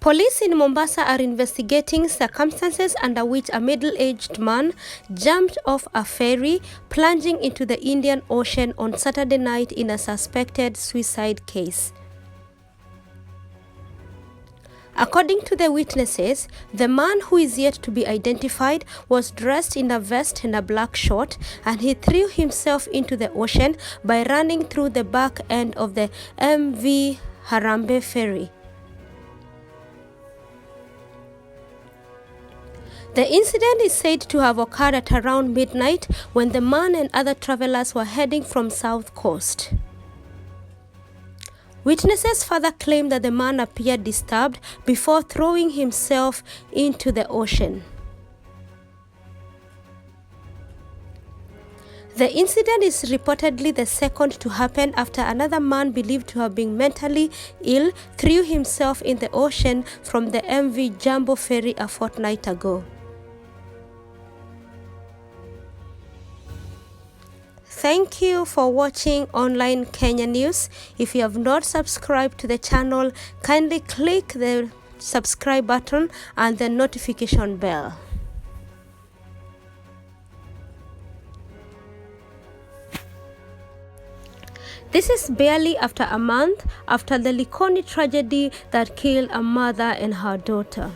Police in Mombasa are investigating circumstances under which a middle-aged man jumped off a ferry, plunging into the Indian Ocean on Saturday night in a suspected suicide case. According to the witnesses, the man, who is yet to be identified, was dressed in a vest and a black short, and he threw himself into the ocean by running through the back end of the MV Harambee ferry. The incident is said to have occurred at around midnight when the man and other travelers were heading from South Coast. Witnesses further claim that the man appeared disturbed before throwing himself into the ocean. The incident is reportedly the second to happen after another man believed to have been mentally ill threw himself in the ocean from the MV Jumbo ferry a fortnight ago. Thank you for watching Online Kenya News. If you have not subscribed to the channel, kindly click the subscribe button and the notification bell. This is barely after a month after the Likoni tragedy that killed a mother and her daughter.